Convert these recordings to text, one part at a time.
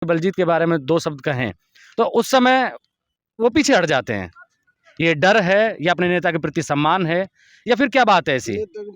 बलजीत के बारे में 2 शब्द कहें, तो उस समय वो पीछे हट जाते हैं। ये डर है या अपने नेता के प्रति सम्मान है या फिर क्या बात है ऐसी?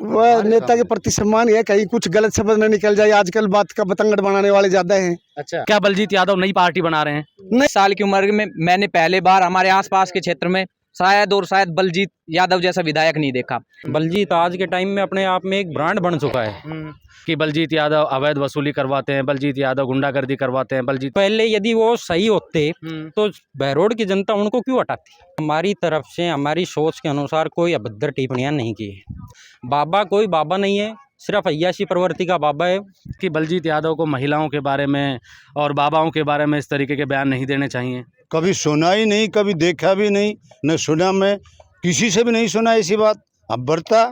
वह नेता के प्रति सम्मान है, कहीं कुछ गलत शब्द न निकल जाए। आजकल बात का बतंगड़ बनाने वाले ज्यादा हैं। अच्छा, क्या बलजीत यादव नई पार्टी बना रहे हैं? नहीं, साल की उम्र में मैंने पहले बार हमारे आसपास के क्षेत्र में शायद बलजीत यादव जैसा विधायक नहीं देखा। बलजीत आज के टाइम में अपने आप में एक ब्रांड बन चुका है कि बलजीत यादव अवैध वसूली करवाते हैं, बलजीत यादव गुंडागर्दी करवाते हैं, बलजीत पहले यदि वो सही होते तो बहरोड की जनता उनको क्यों हटाती। हमारी तरफ से हमारी सोच के अनुसार कोई अभद्र टिप्पणियां नहीं की है। बाबा कोई बाबा नहीं है, सिर्फ अय्याशी प्रवृत्ति का बाबा है। कि बलजीत यादव को महिलाओं के बारे में और बाबाओं के बारे में इस तरीके के बयान नहीं देने चाहिए। कभी सुना ही नहीं, कभी देखा भी नहीं, न सुना। मैं किसी से भी नहीं सुना ऐसी बात। अब बढ़ता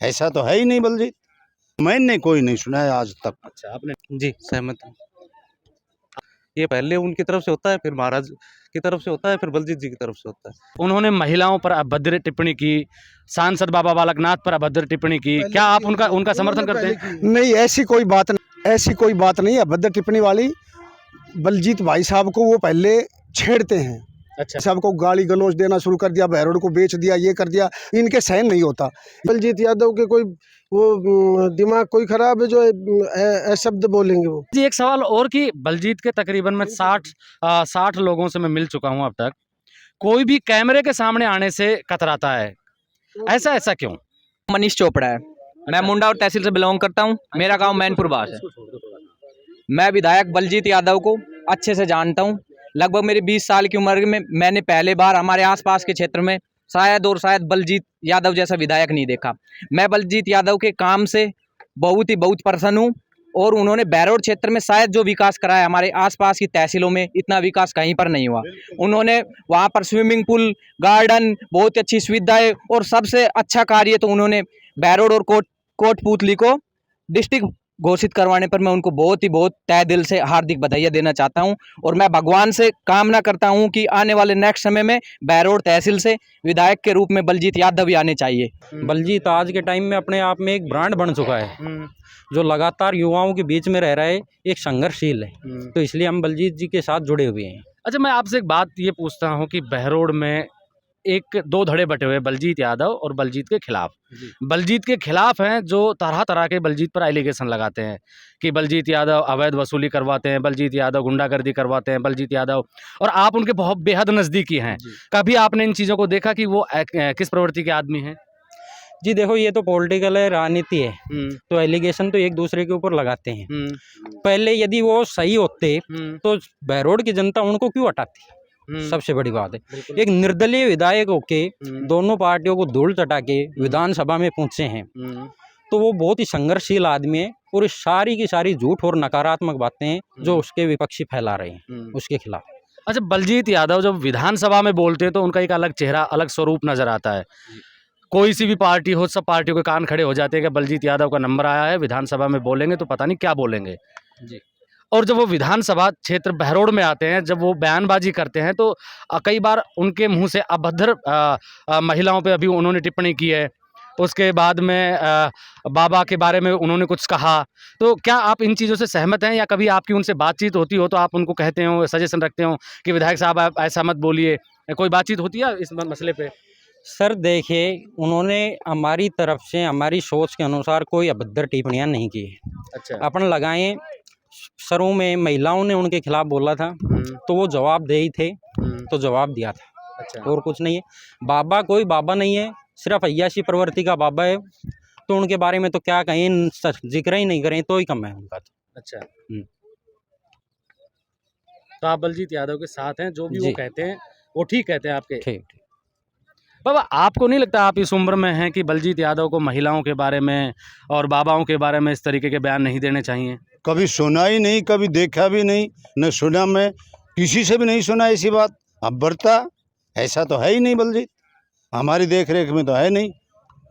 ऐसा तो है ही नहीं बलजीत, मैंने कोई नहीं सुना है आज तक। अच्छा, आपने जी सहमत हूँ। ये पहले उनकी तरफ से होता है, फिर महाराज की तरफ से होता है, फिर बलजीत जी की तरफ से होता है। उन्होंने महिलाओं पर अभद्र टिप्पणी की, सांसद बाबा बालकनाथ पर अभद्र टिप्पणी की, क्या आप उनका समर्थन करते हैं? नहीं, ऐसी कोई बात नहीं, ऐसी कोई बात नहीं है अभद्र टिप्पणी वाली। बलजीत भाई साहब को वो पहले छेड़ते हैं। अच्छा, साहब को गाली गलौज देना शुरू कर दिया, बहरोड को बेच दिया, ये कर दिया, इनके सहन नहीं होता। बलजीत यादव के कोई वो दिमाग कोई खराब है जो शब्द बोलेंगे वो। जी एक सवाल और कि बलजीत के तकरीबन मैं 60 लोगों से मैं मिल चुका हूं अब तक, कोई भी कैमरे के सामने आने से कतराता है, ऐसा क्यों? मनीष चोपड़ा है, मैं मुंडा और तहसील से बिलोंग करता हूँ। मेरा गांव मैनपुर बास है। मैं विधायक बलजीत यादव को अच्छे से जानता हूँ। लगभग मेरी 20 साल की उम्र में मैंने पहले बार हमारे आसपास के क्षेत्र में शायद बलजीत यादव जैसा विधायक नहीं देखा। मैं बलजीत यादव के काम से बहुत प्रसन्न हूँ और उन्होंने बहरोड क्षेत्र में शायद जो विकास कराया, हमारे आसपास की तहसीलों में इतना विकास कहीं पर नहीं हुआ। उन्होंने वहाँ पर स्विमिंग पूल, गार्डन, बहुत अच्छी सुविधाएं और सबसे अच्छा कार्य तो उन्होंने बहरोड और कोटपूतली को डिस्ट्रिक्ट घोषित करवाने पर मैं उनको बहुत तहे दिल से हार्दिक बधाइयाँ देना चाहता हूं। और मैं भगवान से कामना करता हूं कि आने वाले नेक्स्ट समय में बहरोड तहसील से विधायक के रूप में बलजीत यादव भी आने चाहिए। बलजीत आज के टाइम में अपने आप में एक ब्रांड बन चुका है, जो लगातार युवाओं के बीच में रह रहा है, एक संघर्षशील है। तो इसलिए हम बलजीत जी के साथ जुड़े हुए हैं। अच्छा, मैं आपसे एक बात ये पूछता हूं कि बहरोड में एक 2 धड़े बटे हुए, बलजीत यादव और बलजीत के खिलाफ। बलजीत के खिलाफ हैं जो तरह के बलजीत पर एलिगेशन लगाते हैं कि बलजीत यादव अवैध वसूली करवाते हैं, बलजीत यादव गुंडागर्दी करवाते हैं, बलजीत यादव, और आप उनके बहुत बेहद नज़दीकी हैं। कभी आपने इन चीज़ों को देखा कि वो किस प्रवृत्ति के आदमी हैं? जी देखो, ये तो पॉलिटिकल है, राजनीति है, तो एलिगेशन तो एक दूसरे के ऊपर लगाते हैं। पहले यदि वो सही होते तो बहरोड की जनता उनको क्यों हटाती। सबसे बड़ी बात है, एक निर्दलीय विधायक होके दोनों पार्टियों को धूल चटा के विधानसभा में पहुंचे हैं, तो वो बहुत ही संघर्षशील आदमी है। और इस सारी की सारी झूठ और नकारात्मक बातें हैं जो उसके विपक्षी फैला रहे हैं उसके खिलाफ। अच्छा, बलजीत यादव जब विधानसभा में बोलते हैं तो उनका एक अलग चेहरा, अलग स्वरूप नजर आता है। कोई सी भी पार्टी हो, सब पार्टियों के कान खड़े हो जाते हैं कि बलजीत यादव का नंबर आया है, विधानसभा में बोलेंगे तो पता नहीं क्या बोलेंगे जी। और जब वो विधानसभा क्षेत्र बहरोड में आते हैं, जब वो बयानबाजी करते हैं तो कई बार उनके मुंह से अभद्र महिलाओं पे अभी उन्होंने टिप्पणी की है, उसके बाद में बाबा के बारे में उन्होंने कुछ कहा। तो क्या आप इन चीज़ों से सहमत हैं या कभी आपकी उनसे बातचीत होती हो तो आप उनको कहते हो, सजेशन रखते हो कि विधायक साहब आप ऐसा मत बोलिए, कोई बातचीत होती है इस मसले पे? सर देखिए, उन्होंने हमारी तरफ से हमारी सोच के अनुसार कोई अभद्र टिप्पणियां नहीं की है। अच्छा, अपन लगाएं, शुरू में महिलाओं ने उनके खिलाफ बोला था तो वो जवाब दे ही थे, तो जवाब दिया था। अच्छा, और कुछ नहीं है। बाबा कोई बाबा नहीं है, सिर्फ अय्याशी प्रवृत्ति का बाबा है। तो उनके बारे में तो क्या कहें, जिक्र ही नहीं करें तो ही कम है उनका तो। अच्छा, तो आप बलजीत यादव के साथ हैं, जो भी वो कहते हैं वो ठीक कहते हैं आपके? ठीक। बाबा, आपको नहीं लगता आप इस उम्र में हैं कि बलजीत यादव को महिलाओं के बारे में और बाबाओं के बारे में इस तरीके के बयान नहीं देने चाहिए? कभी सुना ही नहीं, कभी देखा भी नहीं, न सुना। मैं किसी से भी नहीं सुना ऐसी बात। अब बढ़ता ऐसा तो है ही नहीं बलजीत, हमारी देख रेख में तो है नहीं।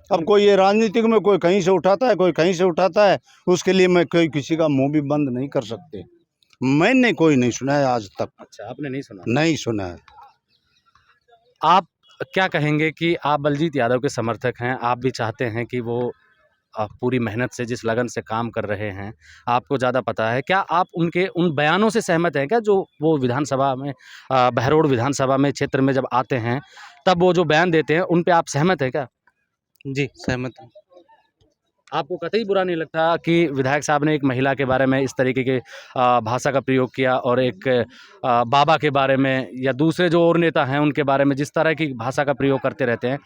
अब कोई ये राजनीतिक में कोई कहीं से उठाता है, कोई कहीं से उठाता है, उसके लिए मैं कोई किसी का मुंह भी बंद नहीं कर सकते। मैंने कोई नहीं सुना है आज तक। अच्छा, आपने नहीं सुना? नहीं सुना है। आप क्या कहेंगे कि आप बलजीत यादव के समर्थक हैं, आप भी चाहते हैं कि वो पूरी मेहनत से जिस लगन से काम कर रहे हैं, आपको ज़्यादा पता है। क्या आप उनके उन बयानों से सहमत हैं क्या, जो वो विधानसभा में बहरोड विधानसभा में क्षेत्र में जब आते हैं, तब वो जो बयान देते हैं, उन पे आप सहमत हैं क्या? जी सहमत हूँ। आपको कतई बुरा नहीं लगता कि विधायक साहब ने एक महिला के बारे में इस तरीके के भाषा का प्रयोग किया, और एक बाबा के बारे में या दूसरे जो और नेता हैं उनके बारे में जिस तरह की भाषा का प्रयोग करते रहते हैं,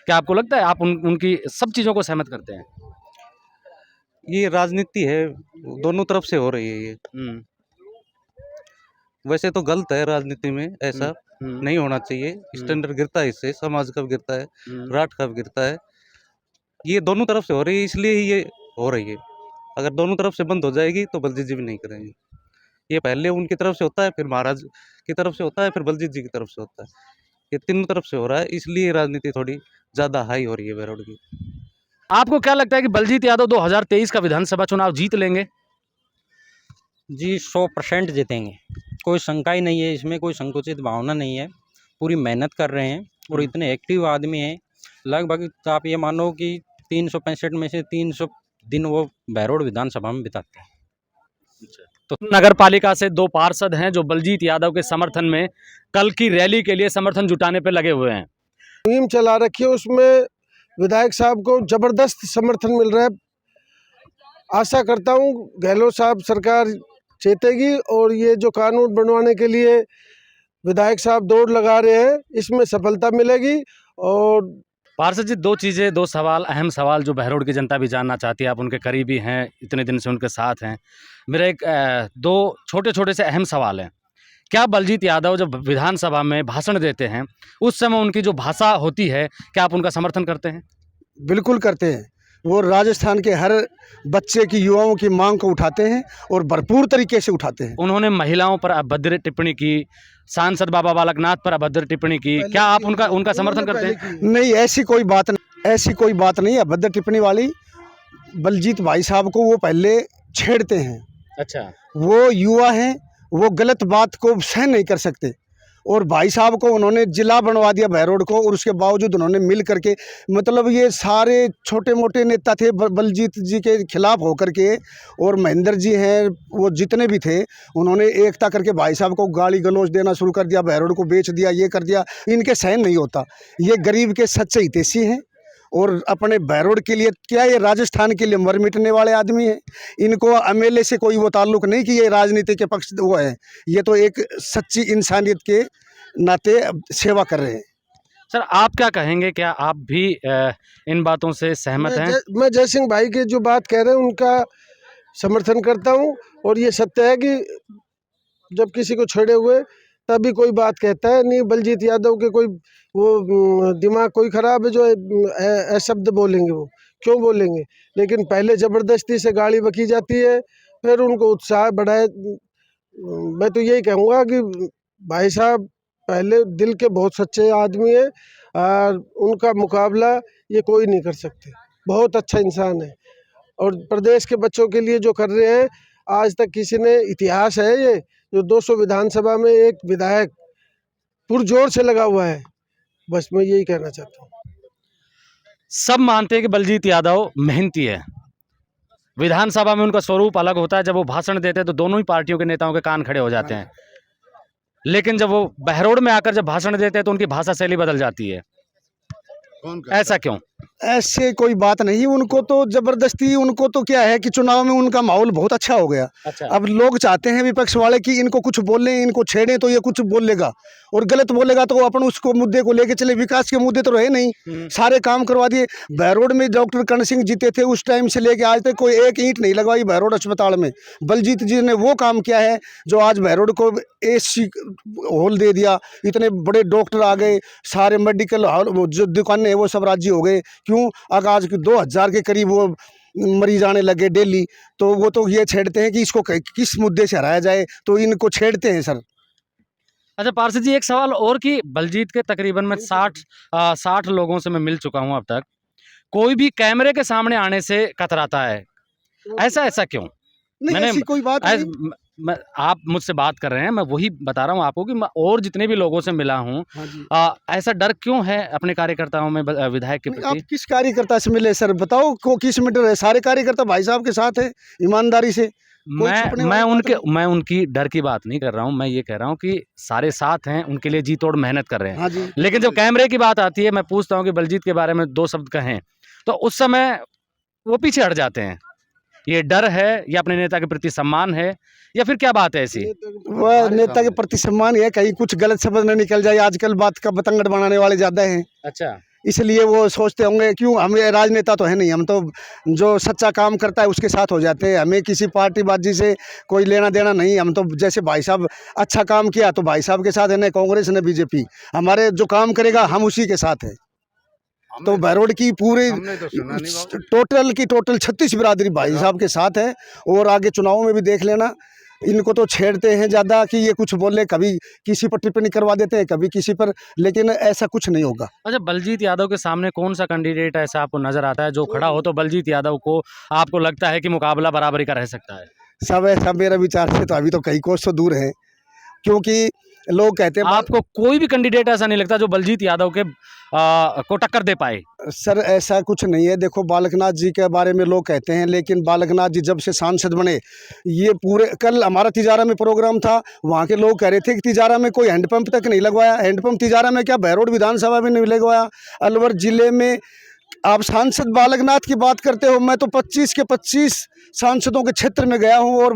क्या आपको लगता है आप उनकी सब चीज़ों को सहमत करते हैं? ये राजनीति है, दोनों तरफ से हो रही है ये। हुँ, वैसे तो गलत है राजनीति में, ऐसा हुँ, नहीं होना चाहिए। स्टैंडर्ड गिरता है, इससे समाज का भी गिरता है, हुँ। राष्ट्र का भी गिरता है। ये दोनों तरफ से हो रही है, इसलिए ही ये हो रही है। अगर दोनों तरफ से बंद हो जाएगी तो बलजीत जी भी नहीं करेंगे। ये पहले उनकी तरफ से होता है, फिर महाराज की तरफ से होता है, फिर बलजीत जी की तरफ से होता है। ये तीनों तरफ से हो रहा है, इसलिए राजनीति थोड़ी ज़्यादा हाई हो रही है बहरौड की। आपको क्या लगता है कि बलजीत यादव 2023 का विधानसभा चुनाव जीत लेंगे? जी 100% जीतेंगे, कोई शंका ही नहीं है इसमें, कोई संकुचित भावना नहीं है। पूरी मेहनत कर रहे हैं और इतने एक्टिव आदमी हैं, लगभग आप ये मानो कि 365 में से 300 दिन वो बहरोड विधानसभा में बिताते हैं। तो नगर पालिका से 2 पार्षद हैं जो बलजीत यादव के समर्थन में कल की रैली के लिए समर्थन जुटाने पे लगे हुए हैं। मुहिम चला रखी है, उसमें विधायक साहब को जबरदस्त समर्थन मिल रहा है। आशा करता हूँ गहलोत साहब सरकार चेतेगी और ये जो कानून बनवाने के लिए विधायक साहब दौड़ लगा रहे हैं, इसमें सफलता मिलेगी। और पार्षद जी, 2 चीज़ें, 2 सवाल, अहम सवाल जो बहरोड की जनता भी जानना चाहती है, आप उनके करीबी हैं, इतने दिन से उनके साथ हैं। मेरा एक 2 छोटे-छोटे से अहम सवाल हैं। क्या बलजीत यादव जब विधानसभा में भाषण देते हैं, उस समय उनकी जो भाषा होती है, क्या आप उनका समर्थन करते हैं? बिल्कुल करते हैं। वो राजस्थान के हर बच्चे की, युवाओं की मांग को उठाते हैं और भरपूर तरीके से उठाते हैं। उन्होंने महिलाओं पर अभद्र टिप्पणी की, सांसद बाबा बालकनाथ पर अभद्र टिप्पणी की, क्या आप उनका समर्थन करते हैं? नहीं, ऐसी कोई बात नहीं, ऐसी कोई बात नहीं है अभद्र टिप्पणी वाली। बलजीत भाई साहब को वो पहले छेड़ते हैं। अच्छा। वो युवा हैं, वो गलत बात को सहन नहीं कर सकते, और भाई साहब को उन्होंने जिला बनवा दिया बहरोड को, और उसके बावजूद उन्होंने मिल करके, मतलब ये सारे छोटे मोटे नेता थे बलजीत जी के खिलाफ होकर के, और महेंद्र जी हैं, वो जितने भी थे, उन्होंने एकता करके भाई साहब को गाली गलौज देना शुरू कर दिया, बहरोड को बेच दिया, ये कर दिया। इनके सहन नहीं होता। ये गरीब के सच्चे हितैषी हैं, और अपने बहरोड के लिए क्या, ये राजस्थान के लिए मर मिटने वाले आदमी हैं। इनको एमएलए से कोई वो ताल्लुक नहीं कि ये राजनीति के पक्ष वो है, ये तो एक सच्ची इंसानियत के नाते सेवा कर रहे हैं। सर, आप क्या कहेंगे, क्या आप भी इन बातों से सहमत हैं? मैं जय सिंह भाई के जो बात कह रहे हैं उनका समर्थन करता हूं, और ये सत्य है कि जब किसी को छेड़े हुए तभी कोई बात कहता है। नहीं, बलजीत यादव के कोई वो दिमाग कोई ख़राब है जो शब्द बोलेंगे, वो क्यों बोलेंगे। लेकिन पहले ज़बरदस्ती से गाड़ी बकी जाती है, फिर उनको उत्साह बढ़ाए। मैं तो यही कहूँगा कि भाई साहब पहले दिल के बहुत सच्चे आदमी हैं, और उनका मुकाबला ये कोई नहीं कर सकते। बहुत अच्छा इंसान है, और प्रदेश के बच्चों के लिए जो कर रहे हैं, आज तक किसी ने, इतिहास है ये, जो 200 विधानसभा में एक विधायक पुरजोर से लगा हुआ है। बस मैं यही कहना चाहता हूँ। सब मानते हैं कि बलजीत यादव मेहनती है। विधानसभा में उनका स्वरूप अलग होता है, जब वो भाषण देते हैं तो दोनों ही पार्टियों के नेताओं के कान खड़े हो जाते हैं। लेकिन जब वो बहरोड में आकर जब भाषण देते हैं तो उनकी भाषा शैली बदल जाती है। ऐसा क्यों? ऐसे कोई बात नहीं, उनको तो जबरदस्ती, उनको तो क्या है कि चुनाव में उनका माहौल बहुत अच्छा हो गया। अच्छा। अब लोग चाहते हैं विपक्ष वाले कि इनको कुछ बोलें, इनको छेड़ें, तो ये कुछ बोलेगा, और गलत बोलेगा तो अपन उसको मुद्दे को लेके चले। विकास के मुद्दे तो रहे नहीं, सारे काम करवा दिए। बहरोड में डॉक्टर कर्ण सिंह जीते थे, उस टाइम से लेके आज तक कोई एक ईंट नहीं लगवाई बहरोड अस्पताल में। बलजीत जी ने वो काम किया है जो आज बहरोड को AC हॉल दे दिया, इतने बड़े डॉक्टर आ गए, सारे मेडिकल हॉल जो दुकानें हैं वो सब राज्य हो गए। क्यों? अगर आज 2000 के करीब वो मरीज आने लगे डेली, तो वो तो ये छेड़ते हैं कि इसको किस मुद्दे से हराया जाए, तो इनको छेड़ते हैं सर। अच्छा पार्षद जी, एक सवाल और कि बलजीत के तकरीबन मैं 60 लोगों से मैं मिल चुका हूं अब तक, कोई भी कैमरे के सामने आने से कतराता है। ऐसा क्यों? नहीं, ऐसी कोई बात नहीं। मैं आप मुझसे बात कर रहे हैं, मैं वही बता रहा हूँ आपको कि मैं और जितने भी लोगों से मिला हूँ, हाँ जी। ऐसा डर क्यों है अपने कार्यकर्ताओं में विधायक के नहीं, प्रति? आप किस कार्यकर्ता से मिले सर, बताओ को किस में डर है? सारे कार्यकर्ता भाई साहब के साथ है, ईमानदारी से। कोई छुपने मैं वाली बात मैं उनकी डर की बात नहीं कर रहा हूँ, मैं ये कह रहा हूँ कि सारे साथ हैं, उनके लिए जी तोड़ मेहनत कर रहे हैं। हाँ जी। लेकिन जब कैमरे की बात आती है, मैं पूछता हूँ कि बलजीत के बारे में 2 शब्द कहें, तो उस समय वो पीछे हट जाते हैं। ये डर है या अपने नेता के प्रति सम्मान है या फिर क्या बात है ऐसी? वह नेता के प्रति सम्मान है, कहीं कुछ गलत शब्द न निकल जाए। आजकल बात का बतंगड़ बनाने वाले ज्यादा हैं, अच्छा। इसलिए वो सोचते होंगे क्यों, हमें राजनेता तो है नहीं, हम तो जो सच्चा काम करता है उसके साथ हो जाते हैं, हमें किसी पार्टीबाजी से कोई लेना देना नहीं। हम तो जैसे भाई साहब अच्छा काम किया तो भाई साहब के साथ है, न कांग्रेस न बीजेपी, हमारे जो काम करेगा हम उसी के साथ है। तो बहरोड की पूरी टोटल 36 बिरादरी भाई साहब के साथ है। और आगे चुनावों में भी देख लेना, इनको तो छेड़ते हैं ज़्यादा कि ये कुछ बोले, कभी किसी पर टिप्पणी करवा देते हैं, कभी किसी पर, लेकिन ऐसा कुछ नहीं होगा। अच्छा, बलजीत यादव के सामने कौन सा कैंडिडेट ऐसा आपको नजर आता है जो खड़ा हो तो बलजीत यादव को आपको लगता है कि मुकाबला बराबरी का रह सकता है? सब ऐसा मेरा विचार से तो अभी तो कई कोस तो दूर है, क्योंकि लोग कहते हैं आपको कोई भी कैंडिडेट ऐसा नहीं लगता जो बलजीत यादव के को टक्कर दे पाए? सर ऐसा कुछ नहीं है। देखो बालकनाथ जी के बारे में लोग कहते हैं, लेकिन बालकनाथ जी जब से सांसद बने, ये पूरे, कल हमारा तिजारा में प्रोग्राम था, वहाँ के लोग कह रहे थे कि तिजारा में कोई हैंडपंप तक नहीं लगवाया। हैंडपंप तिजारा में क्या, बहरोड विधानसभा में नहीं लगवाया। अलवर जिले में आप सांसद बालकनाथ की बात करते हो, मैं तो 25 के 25 सांसदों के क्षेत्र में गया हूं और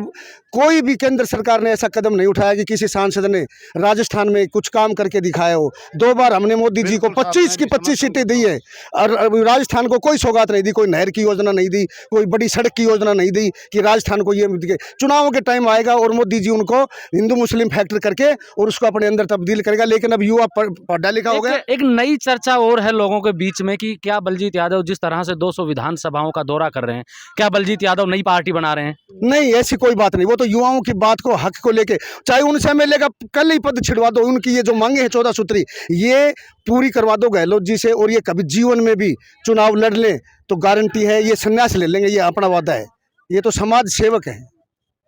कोई भी केंद्र सरकार ने ऐसा कदम नहीं उठाया कि किसी सांसद ने राजस्थान में कुछ काम करके दिखाया हो। 2 बार हमने मोदी जी को 25 की 25 सीटें दी है और राजस्थान को कोई सौगात नहीं दी, कोई नहर की योजना नहीं दी, कोई बड़ी सड़क की योजना नहीं दी कि राजस्थान को ये। चुनावों के टाइम आएगा और मोदी जी उनको हिंदू मुस्लिम फैक्टर करके और उसको अपने अंदर तब्दील करेगा। लेकिन अब युवा पढ़ा लिखा हो गया। एक नई चर्चा और है लोगों के बीच में कि क्या बलजीत यादव जिस तरह से 200 विधानसभाओं का दौरा कर रहे हैं, क्या बलजीत यादव नई पार्टी बना रहे हैं? नहीं, ऐसी कोई बात नहीं। वो तो युवाओं की बात को, हक को लेके, चाहे उनसे एमएलए का कल ही पद छिड़वा दो, उनकी ये जो मांगे हैं 14 सूत्री, ये पूरी करवा दो गहलोत जी से, और ये कभी जीवन में भी चुनाव लड़ लें तो गारंटी है ये संन्यास ले लेंगे, ये अपना वादा है। ये तो समाज सेवक है,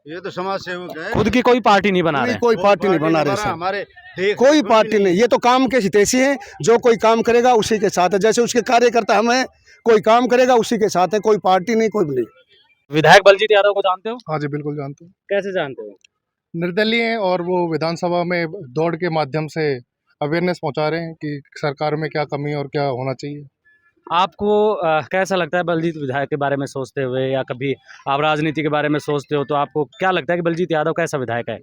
ये तो समाज सेवक है। खुद की कोई पार्टी नहीं बना रहे? कोई पार्टी नहीं बना रहे सर, हमारे कोई पार्टी नहीं। ये तो काम के हितैषी हैं, जो कोई काम करेगा उसी के साथ है। जैसे उसके कार्यकर्ता हम हैं, कोई काम करेगा उसी के साथ है, कोई पार्टी नहीं, कोई भी नहीं। विधायक बलजीत यादव को जानते हो? हाँ जी, बिल्कुल जानता हूँ। कैसे जानते हो? निर्दलीय हैं और वो विधानसभा में दौड़ के माध्यम से अवेयरनेस पहुंचा रहे हैं कि सरकार में क्या कमी और क्या होना चाहिए। आपको कैसा लगता है बलजीत विधायक के बारे में सोचते हुए, या कभी आप राजनीति के बारे में सोचते हो तो आपको क्या लगता है कि बलजीत यादव कैसा विधायक है?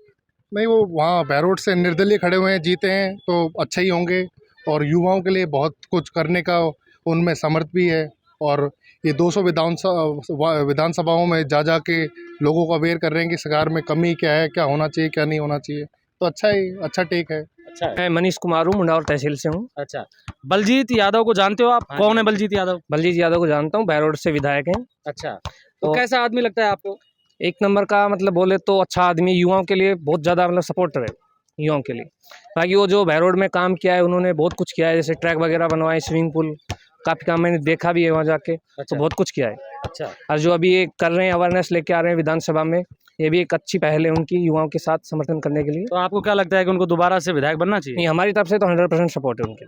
नहीं, वो वहाँ बहरोड से निर्दलीय खड़े हुए हैं, जीते हैं तो अच्छा ही होंगे और युवाओं के लिए बहुत कुछ करने का उनमें समर्थ भी है। और ये 200 विधानसभाओं में जा के लोगों को अवेयर कर रहे हैं कि सरकार में कमी क्या है, क्या होना चाहिए, क्या नहीं होना चाहिए। तो अच्छा टेक है। अच्छा है। मैं मनीष कुमार हूँ, मुंडावर तहसील से हूँ। अच्छा, बलजीत यादव को जानते हो आप? हाँ कौन जी। है बलजीत यादव? बलजीत यादव को जानता हूँ, बहरोड से विधायक हैं। अच्छा, तो तो कैसा आदमी लगता है आपको? एक नंबर का, मतलब बोले तो अच्छा आदमी, युवाओं के लिए बहुत ज़्यादा मतलब सपोर्टर है युवाओं के लिए। बाकी वो जो बहरोड में काम किया है, उन्होंने बहुत कुछ किया है, जैसे ट्रैक वगैरह बनवाए, स्विमिंग पूल, काफ़ी काम मैंने देखा भी है वहाँ जाके। अच्छा। तो बहुत कुछ किया है। अच्छा, और जो अभी ये कर रहे हैं, अवेयरनेस लेके आ रहे हैं विधानसभा में, ये भी एक अच्छी पहल है उनकी युवाओं के साथ समर्थन करने के लिए। तो आपको क्या लगता है कि उनको दोबारा से विधायक बनना चाहिए? नहीं, हमारी तरफ से तो 100% सपोर्ट है उनके।